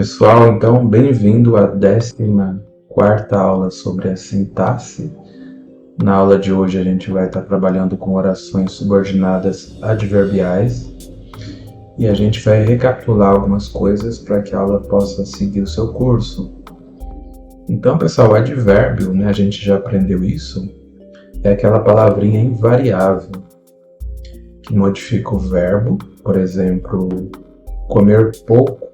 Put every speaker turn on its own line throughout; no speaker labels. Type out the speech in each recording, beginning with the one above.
Pessoal, então bem-vindo à 14ª aula sobre a sintaxe. Na aula de hoje a gente vai estar trabalhando com orações subordinadas adverbiais e a gente vai recapitular algumas coisas para que a aula possa seguir o seu curso. Então, pessoal, advérbio, a gente já aprendeu isso, é aquela palavrinha invariável que modifica o verbo, por exemplo, comer pouco.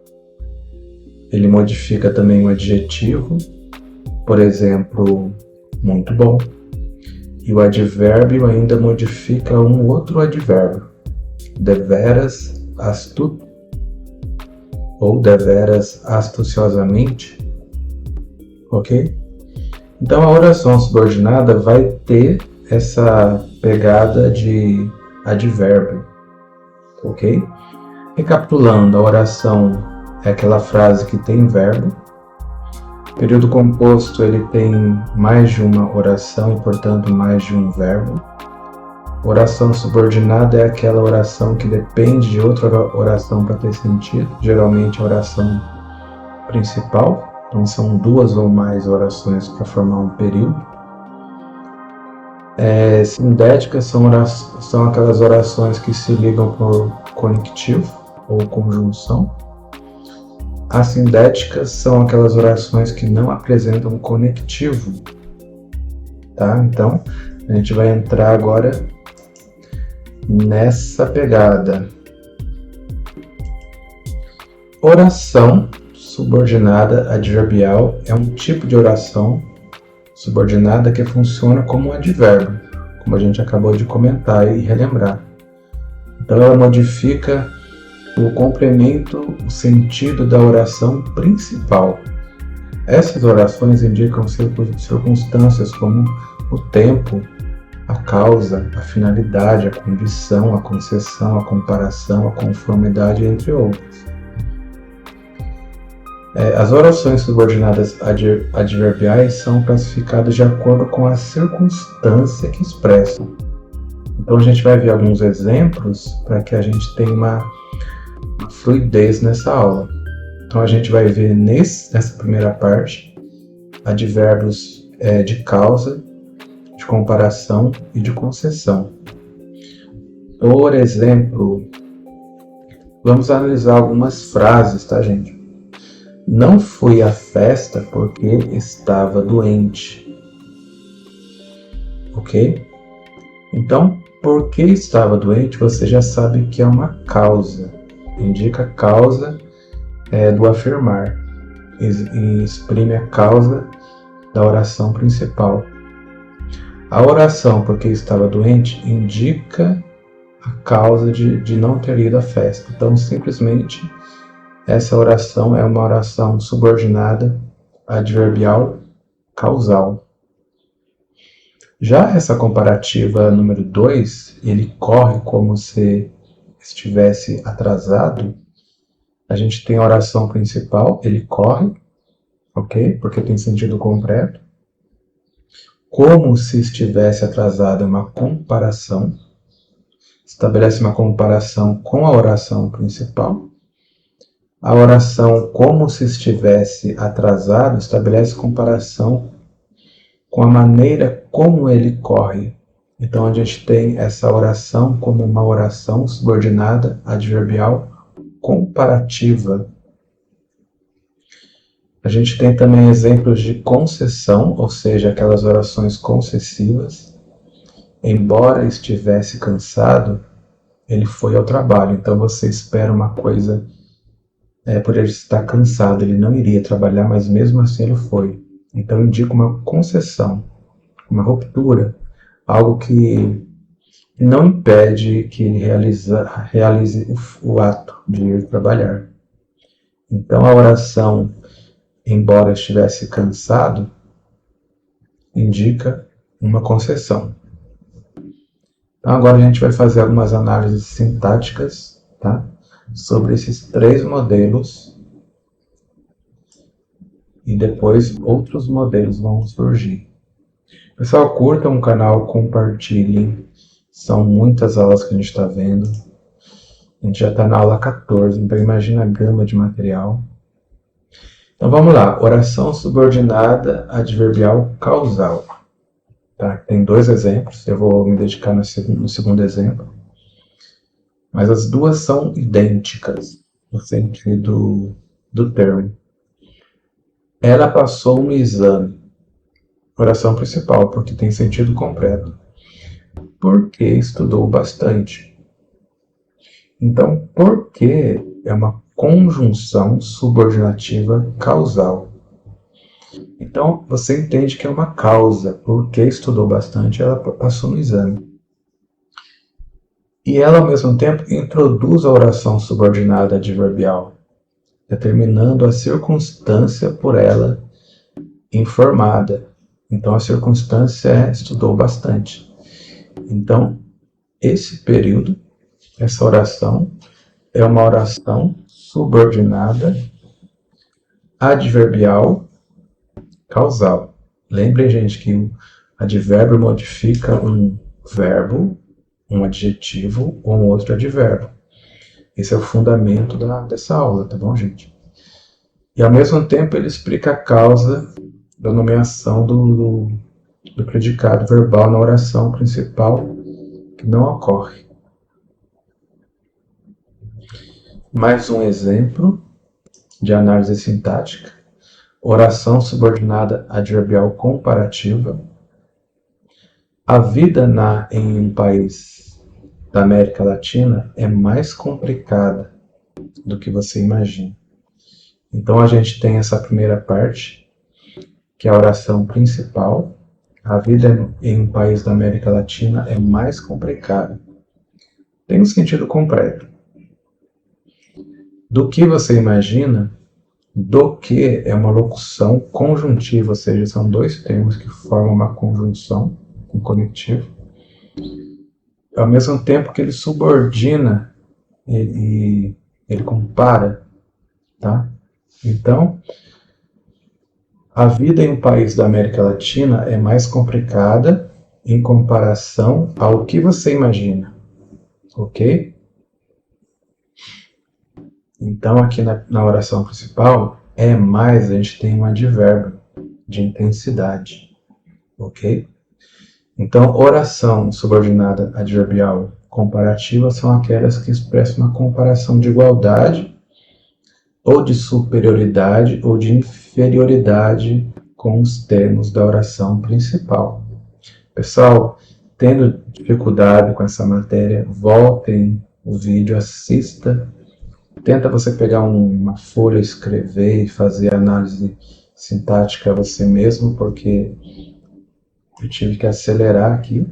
Ele modifica também o adjetivo, por exemplo, muito bom. E o advérbio ainda modifica um outro advérbio, deveras astuto, ou deveras astuciosamente, ok? Então a oração subordinada vai ter essa pegada de advérbio, ok? Recapitulando, a oração é aquela frase que tem verbo. O período composto ele tem mais de uma oração e, portanto, mais de um verbo. Oração subordinada é aquela oração que depende de outra oração para ter sentido, geralmente a oração principal. Então, são duas ou mais orações para formar um período. Sindéticas são aquelas orações que se ligam por conectivo ou conjunção. Assindéticas são aquelas orações que não apresentam conectivo, tá? Então, a gente vai entrar agora nessa pegada. Oração subordinada adverbial é um tipo de oração subordinada que funciona como um advérbio, como a gente acabou de comentar e relembrar. Então, ela modifica o complemento, o sentido da oração principal. Essas orações indicam circunstâncias como o tempo, a causa, a finalidade, a condição, a concessão, a comparação, a conformidade, entre outras. As orações subordinadas adverbiais são classificadas de acordo com a circunstância que expressam. Então a gente vai ver alguns exemplos para que a gente tenha uma fluidez nessa aula. Então a gente vai ver nessa primeira parte advérbios de causa, de comparação e de concessão. Por exemplo, vamos analisar algumas frases, tá, gente? Não fui à festa porque estava doente. Ok? Então, porque estava doente, você já sabe que é uma causa. Indica a causa do afirmar e exprime a causa da oração principal. A oração porque estava doente indica a causa de não ter ido à festa. Então, simplesmente, essa oração é uma oração subordinada adverbial causal. Já essa comparativa número 2, ele corre como se estivesse atrasado. A gente tem a oração principal, ele corre, ok? Porque tem sentido completo. Como se estivesse atrasado é uma comparação. Estabelece uma comparação com a oração principal. A oração como se estivesse atrasado estabelece comparação com a maneira como ele corre. Então a gente tem essa oração como uma oração subordinada adverbial comparativa. A gente tem também exemplos de concessão, ou seja, aquelas orações concessivas. Embora estivesse cansado, ele foi ao trabalho. Então você espera uma coisa, por ele estar cansado, ele não iria trabalhar, mas mesmo assim ele foi. Então indica uma concessão, uma ruptura, algo que não impede que ele realize o ato de ir trabalhar. Então a oração, embora estivesse cansado, indica uma concessão. Então agora a gente vai fazer algumas análises sintáticas, tá? Sobre esses 3 modelos e depois outros modelos vão surgir. Pessoal, curtam o canal, compartilhem. São muitas aulas que a gente está vendo. A gente já está na aula 14, então imagina a gama de material. Então vamos lá, oração subordinada adverbial causal. Tá? Tem dois exemplos, eu vou me dedicar no segundo exemplo, mas as duas são idênticas no sentido do termo. Ela passou no exame. Oração principal, porque tem sentido completo. Porque estudou bastante. Então, porque é uma conjunção subordinativa causal. Então, você entende que é uma causa, porque estudou bastante, ela passou no exame. E ela, ao mesmo tempo, introduz a oração subordinada adverbial, determinando a circunstância por ela informada. Então, a circunstância é estudou bastante. Então, esse período, essa oração, é uma oração subordinada adverbial causal. Lembrem, gente, que o advérbio modifica um verbo, um adjetivo ou um outro advérbio. Esse é o fundamento dessa aula, tá bom, gente? E ao mesmo tempo ele explica a causa da nomeação do predicado verbal na oração principal que não ocorre. Mais um exemplo de análise sintática. Oração subordinada adverbial comparativa. A vida em um país da América Latina é mais complicada do que você imagina. Então a gente tem essa primeira parte, que é a oração principal. A vida em um país da América Latina é mais complicada. Tem um sentido completo. Do que você imagina, do que é uma locução conjuntiva, ou seja, são dois termos que formam uma conjunção, um conectivo, ao mesmo tempo que ele subordina e ele compara, tá? Então, a vida em um país da América Latina é mais complicada em comparação ao que você imagina, ok? Então, aqui na oração principal, é mais, a gente tem um advérbio de intensidade, ok? Então, oração subordinada adverbial comparativa são aquelas que expressam uma comparação de igualdade, ou de superioridade, ou de inferioridade com os termos da oração principal. Pessoal, tendo dificuldade com essa matéria, voltem o vídeo, assista. Tenta você pegar uma folha, escrever e fazer análise sintática você mesmo, porque eu tive que acelerar aqui.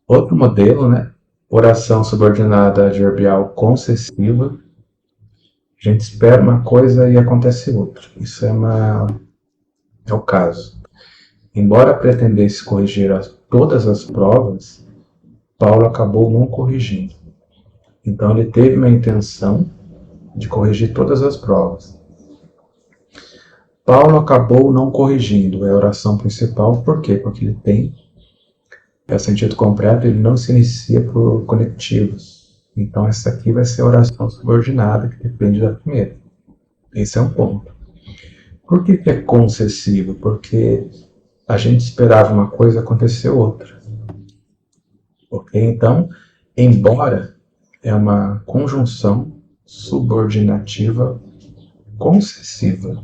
Outro modelo, né? Oração subordinada adverbial concessiva. A gente espera uma coisa e acontece outra. Isso é o caso. Embora pretendesse corrigir todas as provas, Paulo acabou não corrigindo. Então ele teve uma intenção de corrigir todas as provas. Paulo acabou não corrigindo, é a oração principal, por quê? Porque ele tem, é o sentido completo, ele não se inicia por conectivos. Então essa aqui vai ser a oração subordinada, que depende da primeira. Esse é um ponto. Por que é concessivo? Porque a gente esperava uma coisa e aconteceu outra. Ok? Então, embora é uma conjunção subordinativa concessiva.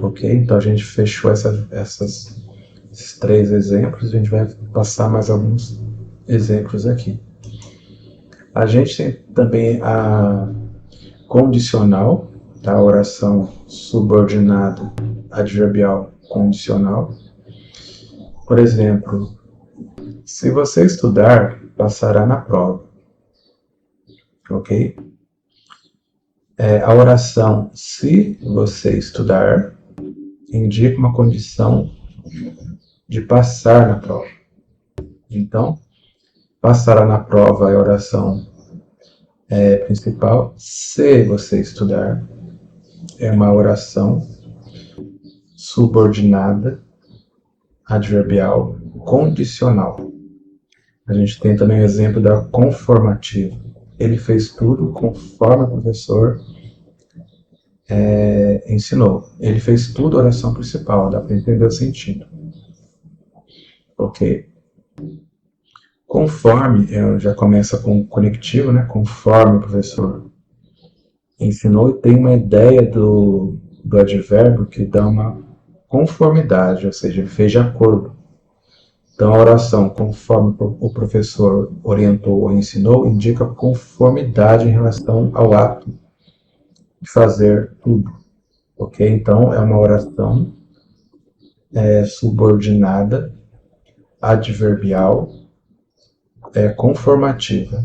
Ok? Então a gente fechou esses três exemplos, a gente vai passar mais alguns exemplos aqui. A gente tem também a condicional, tá? A oração subordinada adverbial condicional. Por exemplo, se você estudar, passará na prova. Ok? A oração se você estudar indica uma condição de passar na prova. Então, passará na prova é a oração principal. Se você estudar, é uma oração subordinada adverbial condicional. A gente tem também o exemplo da conformativa. Ele fez tudo conforme o professor ensinou. Ele fez tudo oração principal, dá para entender o sentido. Ok. Conforme, já começa com o conectivo, né? Conforme o professor ensinou, e tem uma ideia do advérbio que dá uma conformidade, ou seja, ele fez de acordo. Então, a oração, conforme o professor orientou ou ensinou, indica conformidade em relação ao ato de fazer tudo. Ok? Então, é uma oração subordinada, adverbial, conformativa.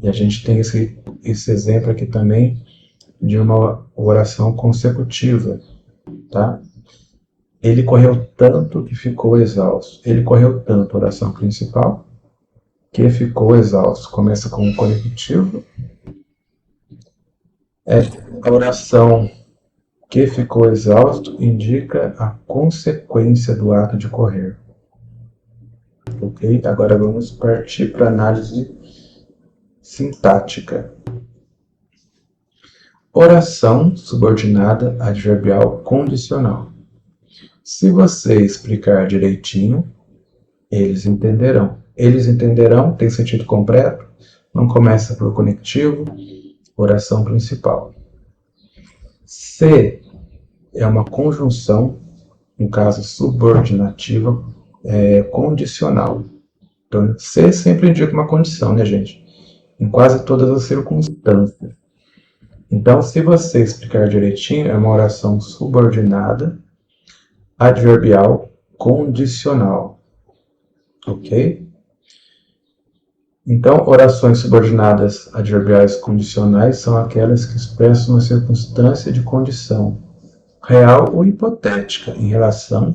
E a gente tem esse exemplo aqui também de uma oração consecutiva, tá? Ele correu tanto que ficou exausto. Ele correu tanto, oração principal, que ficou exausto. Começa com um conectivo. A oração que ficou exausto indica a consequência do ato de correr. Ok? Agora vamos partir para a análise sintática. Oração subordinada adverbial condicional. Se você explicar direitinho, eles entenderão. Eles entenderão tem sentido completo, não começa por conectivo, oração principal. Se é uma conjunção, no caso subordinativa, condicional. Então, se sempre indica uma condição, né, gente? Em quase todas as circunstâncias. Então, se você explicar direitinho, é uma oração subordinada, adverbial, condicional. Ok? Então, orações subordinadas adverbiais condicionais são aquelas que expressam uma circunstância de condição, real ou hipotética, em relação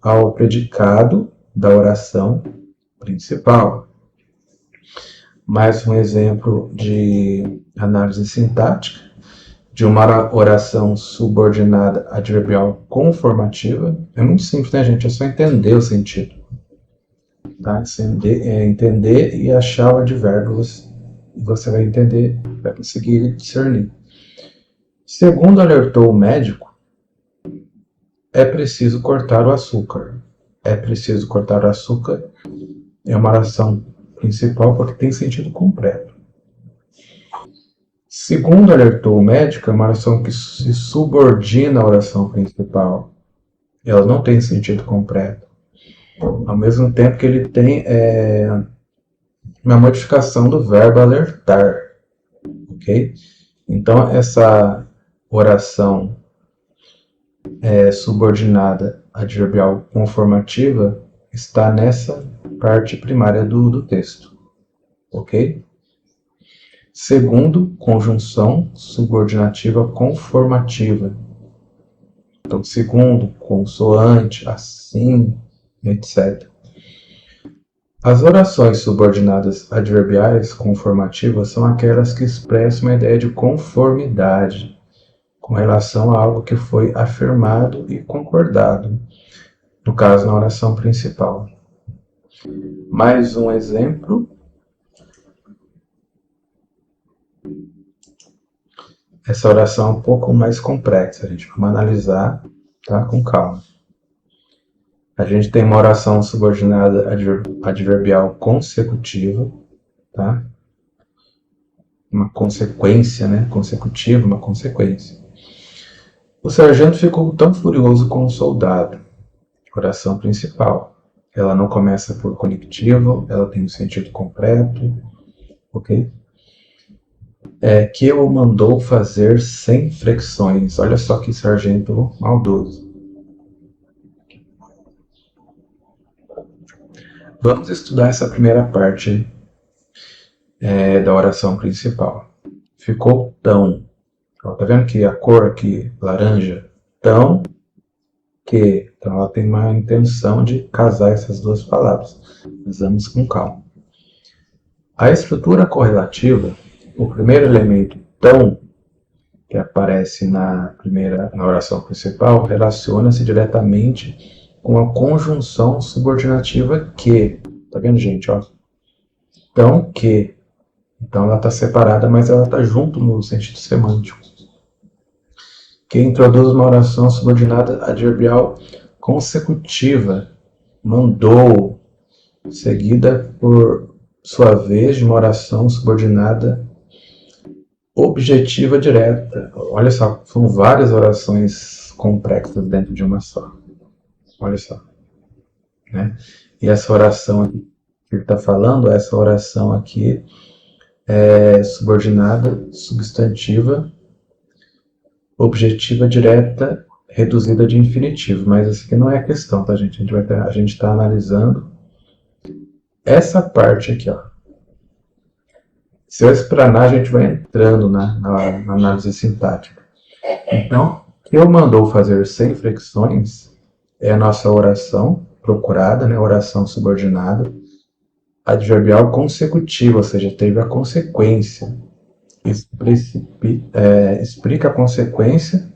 ao predicado da oração principal. Mais um exemplo de análise sintática de uma oração subordinada adverbial conformativa. É muito simples, né, gente? É só entender o sentido. Tá? Entender e achar o advérbio, e você vai entender, vai conseguir discernir. Segundo alertou o médico, é preciso cortar o açúcar. É preciso cortar o açúcar é uma oração principal porque tem sentido completo. Segundo alertou o médico, é uma oração que se subordina à oração principal. Ela não tem sentido completo. Ao mesmo tempo que ele tem uma modificação do verbo alertar. Ok? Então, essa oração subordinada adverbial conformativa está nessa parte primária do texto. Ok? Segundo, conjunção subordinativa conformativa. Então, segundo, consoante, assim, etc. As orações subordinadas adverbiais conformativas são aquelas que expressam uma ideia de conformidade com relação a algo que foi afirmado e concordado, no caso, na oração principal. Mais um exemplo. Essa oração é um pouco mais complexa, gente. Vamos analisar, tá? Com calma. A gente tem uma oração subordinada adverbial consecutiva, tá? Uma consequência, né? Consecutiva, uma consequência. O sargento ficou tão furioso com o soldado. Oração principal. Ela não começa por conectivo, ela tem um sentido completo, ok? Que o mandou fazer sem flexões. Olha só que sargento maldoso. Vamos estudar essa primeira parte da oração principal. Ficou tão. Ó, tá vendo que a cor aqui, laranja, tão que. Então ela tem uma intenção de casar essas duas palavras. Mas vamos com calma. A estrutura correlativa, o primeiro elemento tão, que aparece na oração principal, relaciona-se diretamente com a conjunção subordinativa que. Tá vendo, gente? Ó? Então, que. Então ela está separada, mas ela está junto no sentido semântico. que introduz uma oração subordinada adverbial consecutiva. Mandou, seguida por sua vez de uma oração subordinada objetiva direta. Olha só, são várias orações complexas dentro de uma só. Olha só. Né? E essa oração aqui que ele está falando, essa oração aqui é subordinada, substantiva, objetiva direta, reduzida de infinitivo. Mas essa aqui não é a questão, tá, gente? A gente está analisando essa parte aqui, ó. Se eu explanar, a gente vai entrando na análise sintática. Então, o que eu mandou fazer sem flexões é a nossa oração procurada, né? Oração subordinada, adverbial consecutiva, ou seja, teve a consequência. Explica a consequência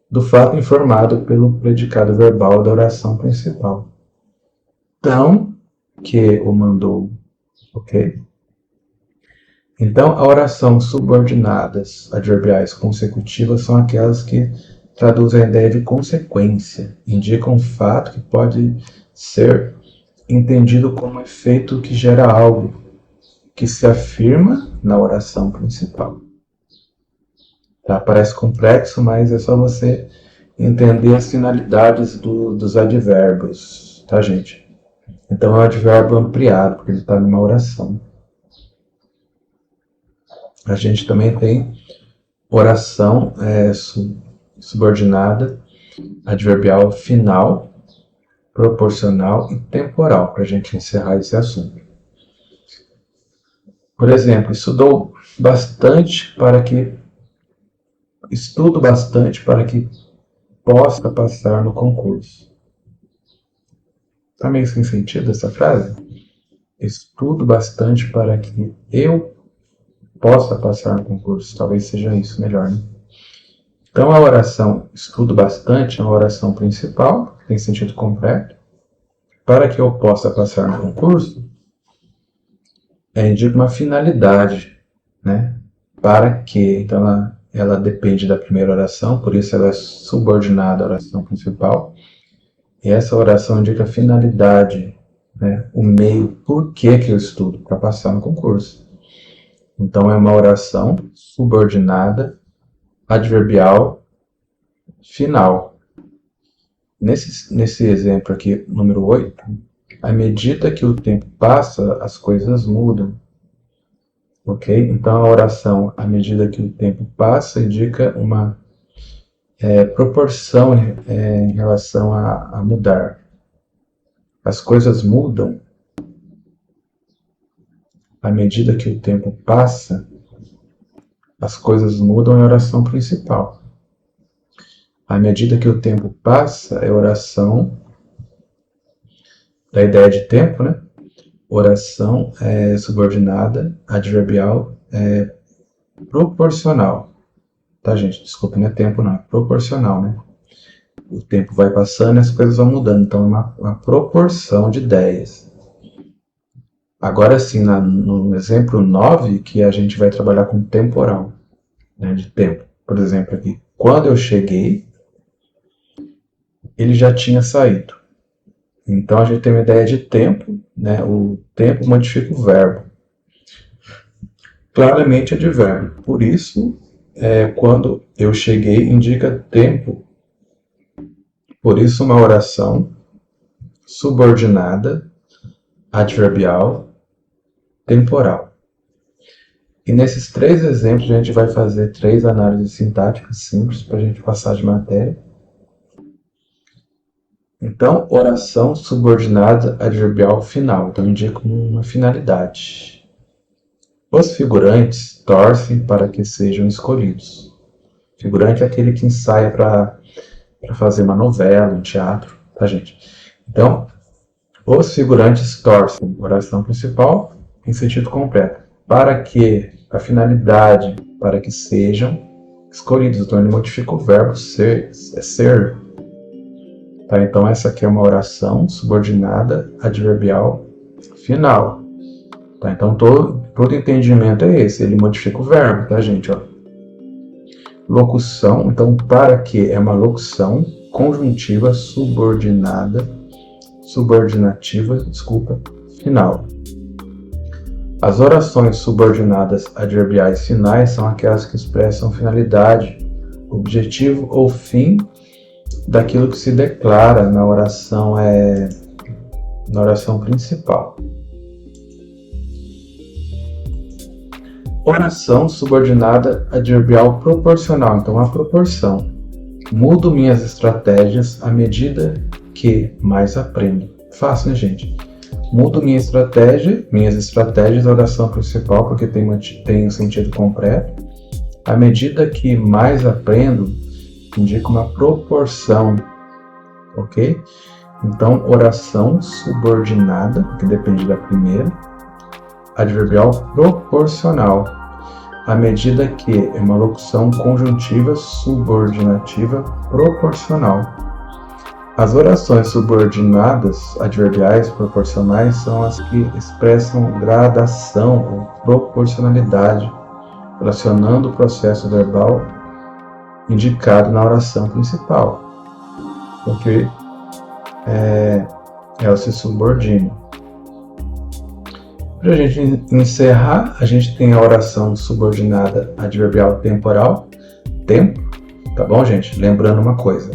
do fato informado pelo predicado verbal da oração principal. Então, que o mandou, ok? Então, a oração subordinadas adverbiais consecutivas são aquelas que traduzem a ideia de consequência, indicam um fato que pode ser entendido como efeito que gera algo que se afirma na oração principal. Tá? Parece complexo, mas é só você entender as finalidades dos advérbios, tá, gente? Então é um advérbio ampliado, porque ele está numa oração. A gente também tem oração subordinada, adverbial final, proporcional e temporal, para a gente encerrar esse assunto. Por exemplo, estudo bastante para que possa passar no concurso. Está meio sem sentido essa frase? Estudo bastante para que eu possa passar no concurso. Talvez seja isso melhor, né? Então, a oração estudo bastante é uma oração principal, tem sentido completo. Para que eu possa passar no concurso, indica uma finalidade, né? Para que, então ela depende da primeira oração, por isso ela é subordinada à oração principal. E essa oração indica a finalidade, né? O meio, por que eu estudo? Para passar no concurso. Então é uma oração subordinada, adverbial, final. Nesse exemplo aqui, número 8, à medida que o tempo passa, as coisas mudam. Ok? Então a oração, à medida que o tempo passa, indica uma proporção em relação a mudar. As coisas mudam à medida que o tempo passa, as coisas mudam é a oração principal. À medida que o tempo passa, é a oração da ideia de tempo, né? Oração subordinada, adverbial, proporcional. Tá, gente? Desculpa, não é tempo, não. É proporcional, né? O tempo vai passando e as coisas vão mudando. Então, é uma proporção de ideias. Agora sim, no exemplo 9, que a gente vai trabalhar com temporal, né, de tempo. Por exemplo, aqui, quando eu cheguei, ele já tinha saído. Então, a gente tem uma ideia de tempo, né? O tempo modifica o verbo. Claramente advérbio. Por isso, quando eu cheguei, indica tempo. Por isso, uma oração subordinada, adverbial, temporal. E nesses 3 exemplos, a gente vai fazer 3 análises sintáticas simples para a gente passar de matéria. Então, oração subordinada adverbial final. Então, indica uma finalidade. Os figurantes torcem para que sejam escolhidos. Figurante é aquele que ensaia para fazer uma novela, um teatro, tá, gente? Então, os figurantes torcem. Oração principal em sentido completo. Para que, a finalidade, para que sejam escolhidos. Então, ele modifica o verbo ser, ser. Tá, então, essa aqui é uma oração subordinada adverbial final. Tá, então, todo entendimento é esse. Ele modifica o verbo, tá, gente? Ó. locução. Então, para que é uma locução conjuntiva subordinativa, final. As orações subordinadas adverbiais finais são aquelas que expressam finalidade, objetivo ou fim daquilo que se declara na oração principal. Oração subordinada adverbial proporcional. Então, a proporção. Mudo minhas estratégias à medida que mais aprendo. Fácil, né, gente? Mudo minhas estratégias da oração principal, porque tem um sentido completo. À medida que mais aprendo, indica uma proporção, ok? Então, oração subordinada, que depende da primeira, adverbial proporcional, à medida que é uma locução conjuntiva subordinativa proporcional. As orações subordinadas adverbiais proporcionais são as que expressam gradação ou proporcionalidade, relacionando o processo verbal indicado na oração principal, porque ela se subordina. Para a gente encerrar, a gente tem a oração subordinada adverbial temporal, tempo, tá bom, gente? Lembrando uma coisa.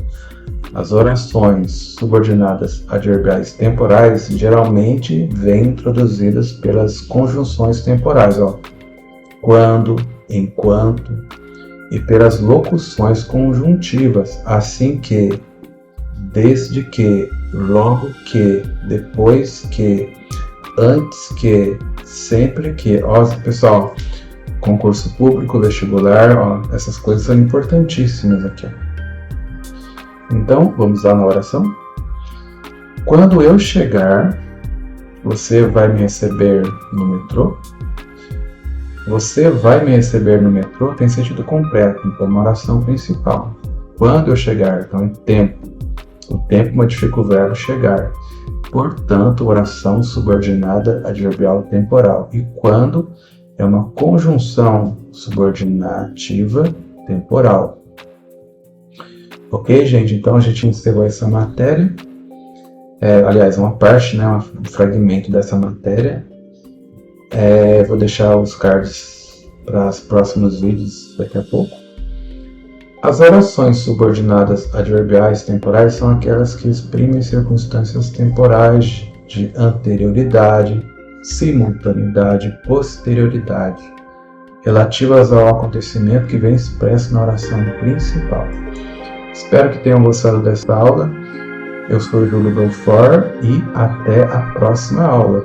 As orações subordinadas adverbiais temporais geralmente vêm introduzidas pelas conjunções temporais, quando, enquanto, e pelas locuções conjuntivas, assim que, desde que, logo que, depois que, antes que, sempre que. Pessoal, concurso público, vestibular, essas coisas são importantíssimas aqui. Então, vamos lá na oração. Quando eu chegar, você vai me receber no metrô. Você vai me receber no metrô tem sentido completo, então uma oração principal. Quando eu chegar, então é tempo. O tempo modifica o verbo chegar. Portanto, oração subordinada adverbial temporal. E quando é uma conjunção subordinativa temporal. Ok, gente? Então a gente encerrou essa matéria. Aliás, uma parte, né? Um fragmento dessa matéria. Vou deixar os cards para os próximos vídeos daqui a pouco. As orações subordinadas adverbiais temporais são aquelas que exprimem circunstâncias temporais de anterioridade, simultaneidade, posterioridade, relativas ao acontecimento que vem expresso na oração principal. Espero que tenham gostado desta aula. Eu sou o Júlio Belfort e até a próxima aula.